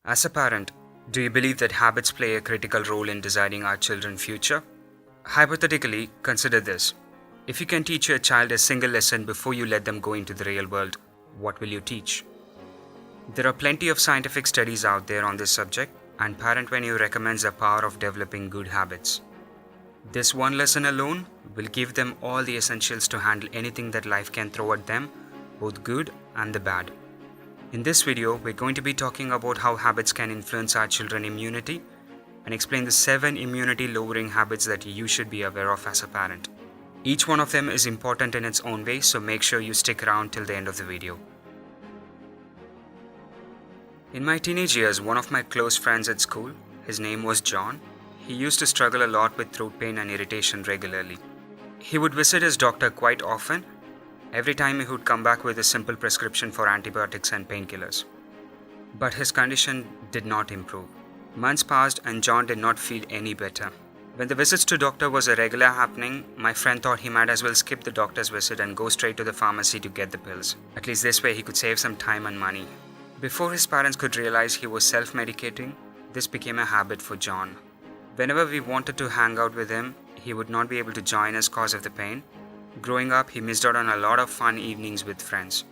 As a parent, do you believe that habits play a critical role in deciding our children's future? Hypothetically, consider this. If you can teach your child a single lesson before you let them go into the real world, what will you teach? There are plenty of scientific studies out there on this subject, and Parentvenue recommends the power of developing good habits. This one lesson alone will give them all the essentials to handle anything that life can throw at them, both good and the bad. In this video, we're going to be talking about how habits can influence our children's immunity and explain the 7 immunity-lowering habits that you should be aware of as a parent. Each one of them is important in its own way, so make sure you stick around till the end of the video. In my teenage years, one of my close friends at school, his name was John, he used to struggle a lot with throat pain and irritation regularly. He would visit his doctor quite often. Every time he would come back with a simple prescription for antibiotics and painkillers. But his condition did not improve. Months passed and John did not feel any better. When the visits to doctor was a regular happening, my friend thought he might as well skip the doctor's visit and go straight to the pharmacy to get the pills. At least this way he could save some time and money. Before his parents could realize he was self-medicating, this became a habit for John. Whenever we wanted to hang out with him, he would not be able to join us cause of the pain. Growing up, he missed out on a lot of fun evenings with friends.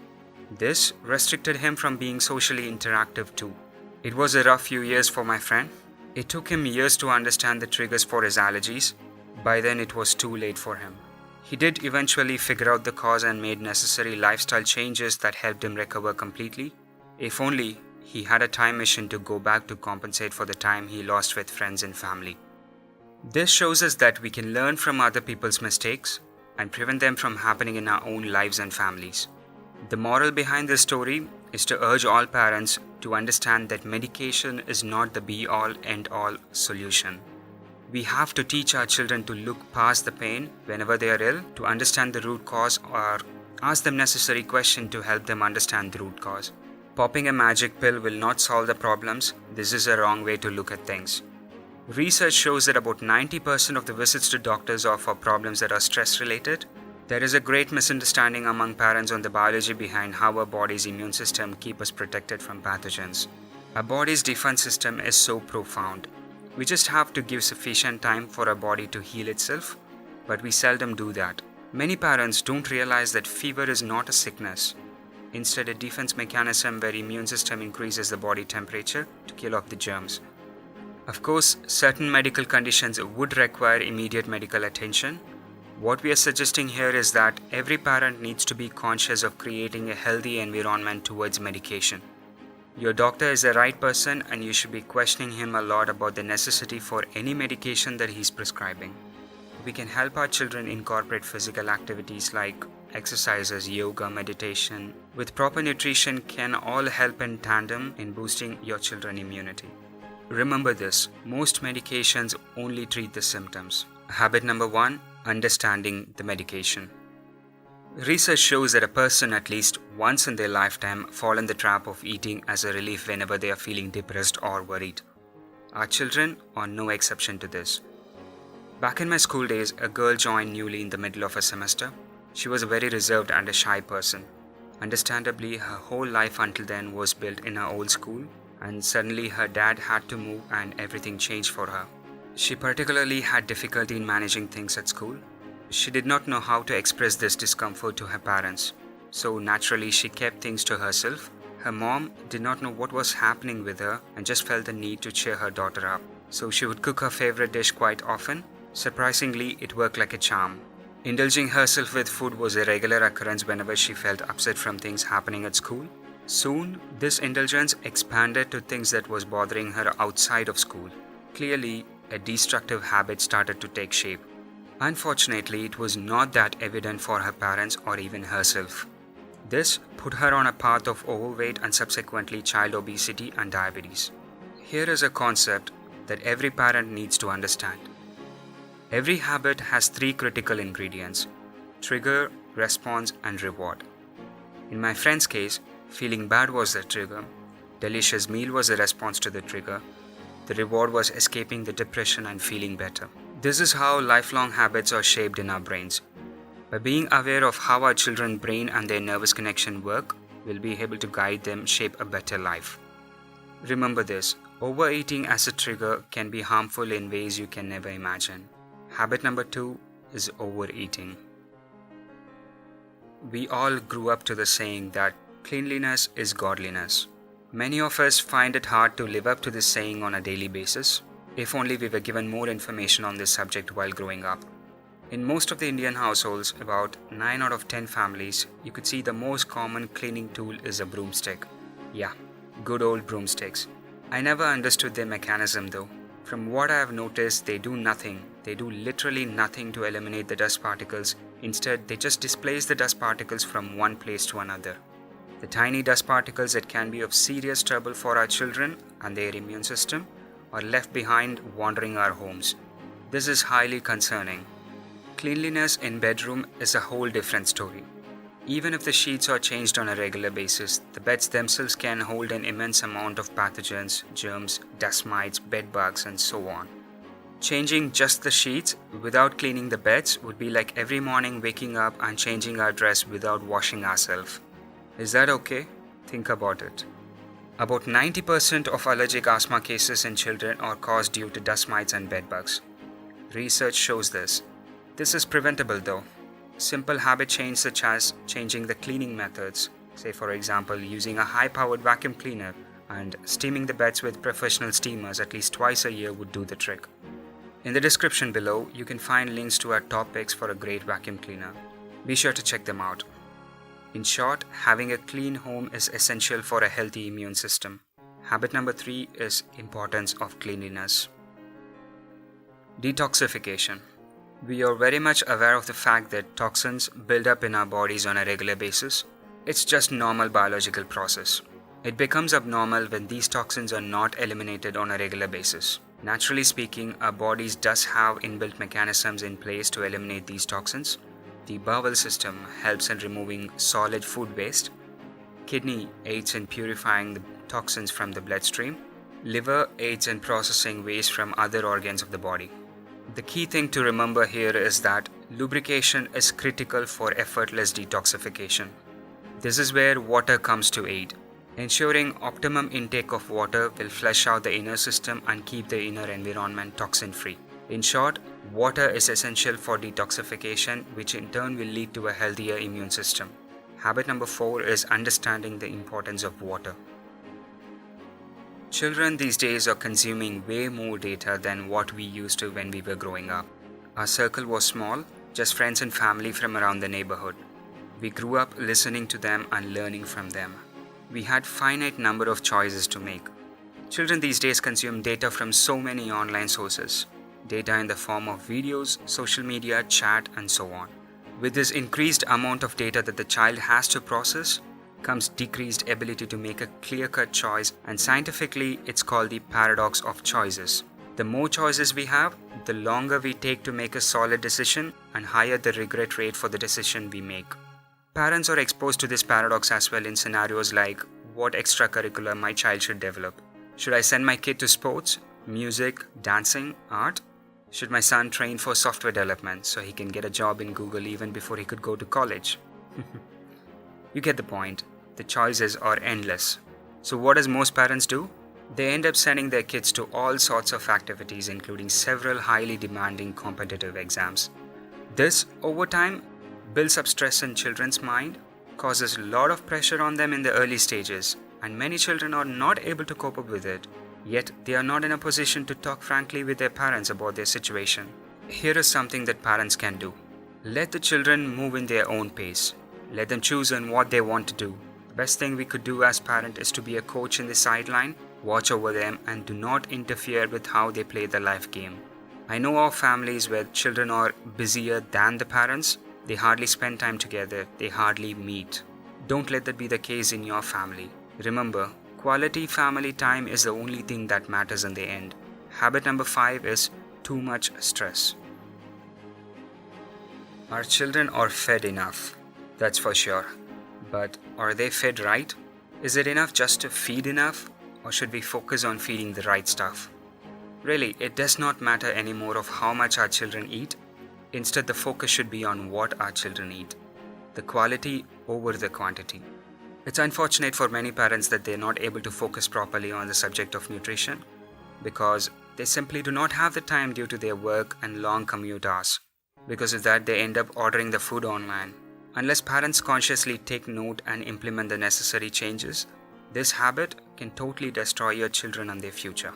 This restricted him from being socially interactive too. It was a rough few years for my friend. It took him years to understand the triggers for his allergies. By then, it was too late for him. He did eventually figure out the cause and made necessary lifestyle changes that helped him recover completely. If only he had a time machine to go back to compensate for the time he lost with friends and family. This shows us that we can learn from other people's mistakes and prevent them from happening in our own lives and families. The moral behind this story is to urge all parents to understand that medication is not the be-all, end-all solution. We have to teach our children to look past the pain whenever they are ill, to understand the root cause, or ask them necessary questions to help them understand the root cause. Popping a magic pill will not solve the problems. This is a wrong way to look at things. Research shows that about 90% of the visits to doctors are for problems that are stress-related. There is a great misunderstanding among parents on the biology behind how our body's immune system keeps us protected from pathogens. Our body's defense system is so profound. We just have to give sufficient time for our body to heal itself, but we seldom do that. Many parents don't realize that fever is not a sickness. Instead, a defense mechanism where immune system increases the body temperature to kill off the germs. Of course, certain medical conditions would require immediate medical attention. What we are suggesting here is that every parent needs to be conscious of creating a healthy environment towards medication. Your doctor is the right person and you should be questioning him a lot about the necessity for any medication that he's prescribing. We can help our children incorporate physical activities like exercises, yoga, meditation. With proper nutrition can all help in tandem in boosting your children's immunity. Remember this, most medications only treat the symptoms. Habit number 1, understanding the medication. Research shows that a person at least once in their lifetime fall in the trap of eating as a relief whenever they are feeling depressed or worried. Our children are no exception to this. Back in my school days, a girl joined newly in the middle of a semester. She was a very reserved and a shy person. Understandably, her whole life until then was built in her old school, and suddenly her dad had to move and everything changed for her. She particularly had difficulty in managing things at school. She did not know how to express this discomfort to her parents, so naturally she kept things to herself. Her mom did not know what was happening with her and just felt the need to cheer her daughter up. So she would cook her favorite dish quite often. Surprisingly, it worked like a charm. Indulging herself with food was a regular occurrence whenever she felt upset from things happening at school. Soon, this indulgence expanded to things that was bothering her outside of school. Clearly, a destructive habit started to take shape. Unfortunately, it was not that evident for her parents or even herself. This put her on a path of overweight and subsequently child obesity and diabetes. Here is a concept that every parent needs to understand. Every habit has 3 critical ingredients: trigger, response, and reward. In my friend's case, feeling bad was the trigger, delicious meal was the response to the trigger, the reward was escaping the depression and feeling better. This is how lifelong habits are shaped in our brains. By being aware of how our children's brain and their nervous connection work, we'll be able to guide them shape a better life. Remember this, overeating as a trigger can be harmful in ways you can never imagine. Habit number 2 is overeating. We all grew up to the saying that cleanliness is godliness. Many of us find it hard to live up to this saying on a daily basis. If only we were given more information on this subject while growing up. In most of the Indian households, about 9 out of 10 families, you could see the most common cleaning tool is a broomstick. Yeah, good old broomsticks. I never understood their mechanism though. From what I have noticed, they do nothing. They do literally nothing to eliminate the dust particles. Instead, they just displace the dust particles from one place to another. The tiny dust particles that can be of serious trouble for our children and their immune system are left behind wandering our homes. This is highly concerning. Cleanliness in bedroom is a whole different story. Even if the sheets are changed on a regular basis, the beds themselves can hold an immense amount of pathogens, germs, dust mites, bed bugs, and so on. Changing just the sheets without cleaning the beds would be like every morning waking up and changing our dress without washing ourselves. Is that okay? Think about it. About 90% of allergic asthma cases in children are caused due to dust mites and bed bugs. Research shows this. This is preventable though. Simple habit change such as changing the cleaning methods, say for example using a high-powered vacuum cleaner and steaming the beds with professional steamers at least twice a year would do the trick. In the description below, you can find links to our top picks for a great vacuum cleaner. Be sure to check them out. In short, having a clean home is essential for a healthy immune system. Habit number 3 is importance of cleanliness. Detoxification. We are very much aware of the fact that toxins build up in our bodies on a regular basis. It's just normal biological process. It becomes abnormal when these toxins are not eliminated on a regular basis. Naturally speaking, our bodies does have inbuilt mechanisms in place to eliminate these toxins. The bowel system helps in removing solid food waste. Kidney aids in purifying the toxins from the bloodstream. Liver aids in processing waste from other organs of the body. The key thing to remember here is that lubrication is critical for effortless detoxification. This is where water comes to aid. Ensuring optimum intake of water will flush out the inner system and keep the inner environment toxin-free. In short, water is essential for detoxification, which in turn will lead to a healthier immune system. Habit number 4 is understanding the importance of water. Children these days are consuming way more data than what we used to when we were growing up. Our circle was small, just friends and family from around the neighborhood. We grew up listening to them and learning from them. We had finite number of choices to make. Children these days consume data from so many online sources. Data in the form of videos, social media, chat, and so on. With this increased amount of data that the child has to process, comes decreased ability to make a clear-cut choice, and scientifically it's called the paradox of choices. The more choices we have, the longer we take to make a solid decision and higher the regret rate for the decision we make. Parents are exposed to this paradox as well in scenarios like what extracurricular my child should develop. Should I send my kid to sports, music, dancing, art? Should my son train for software development so he can get a job in Google even before he could go to college? You get the point. The choices are endless. So what does most parents do? They end up sending their kids to all sorts of activities, including several highly demanding competitive exams. This, over time, builds up stress in children's mind, causes a lot of pressure on them in the early stages, and many children are not able to cope up with it. Yet, they are not in a position to talk frankly with their parents about their situation. Here is something that parents can do. Let the children move in their own pace. Let them choose on what they want to do. The best thing we could do as parents is to be a coach in the sideline, watch over them, and do not interfere with how they play the life game. I know of families where children are busier than the parents. They hardly spend time together. They hardly meet. Don't let that be the case in your family. Remember, quality family time is the only thing that matters in the end. Habit number 5 is too much stress. Our children are fed enough, that's for sure. But are they fed right? Is it enough just to feed enough? Or should we focus on feeding the right stuff? Really, it does not matter anymore of how much our children eat. Instead, the focus should be on what our children eat. The quality over the quantity. It's unfortunate for many parents that they're not able to focus properly on the subject of nutrition because they simply do not have the time due to their work and long commute hours. Because of that, they end up ordering the food online. Unless parents consciously take note and implement the necessary changes, this habit can totally destroy your children and their future.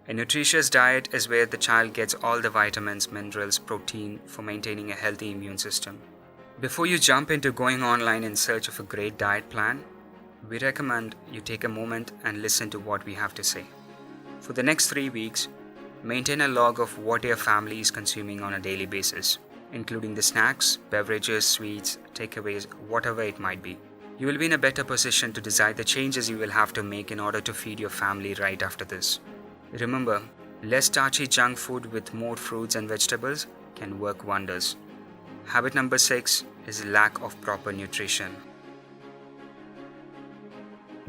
A nutritious diet is where the child gets all the vitamins, minerals, protein for maintaining a healthy immune system. Before you jump into going online in search of a great diet plan, we recommend you take a moment and listen to what we have to say. For the next 3 weeks, maintain a log of what your family is consuming on a daily basis, including the snacks, beverages, sweets, takeaways, whatever it might be. You will be in a better position to decide the changes you will have to make in order to feed your family right after this. Remember, less starchy junk food with more fruits and vegetables can work wonders. Habit number 6 is lack of proper nutrition.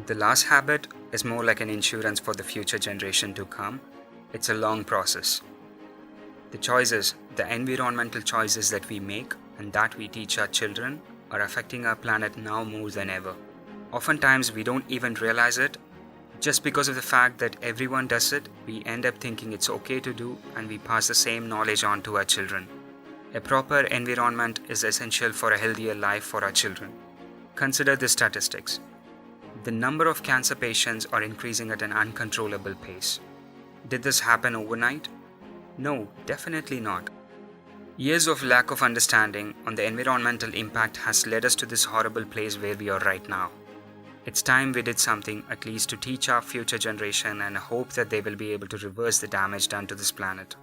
The last habit is more like an insurance for the future generation to come. It's a long process. The choices, the environmental choices that we make and that we teach our children are affecting our planet now more than ever. Oftentimes we don't even realize it. Just because of the fact that everyone does it, we end up thinking it's okay to do and we pass the same knowledge on to our children. A proper environment is essential for a healthier life for our children. Consider the statistics. The number of cancer patients are increasing at an uncontrollable pace. Did this happen overnight? No, definitely not. Years of lack of understanding on the environmental impact has led us to this horrible place where we are right now. It's time we did something at least to teach our future generation and hope that they will be able to reverse the damage done to this planet.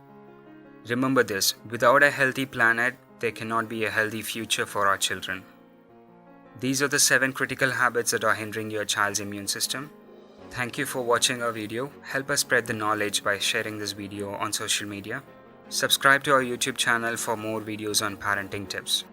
Remember this, without a healthy planet, there cannot be a healthy future for our children. These are the 7 critical habits that are hindering your child's immune system. Thank you for watching our video. Help us spread the knowledge by sharing this video on social media. Subscribe to our YouTube channel for more videos on parenting tips.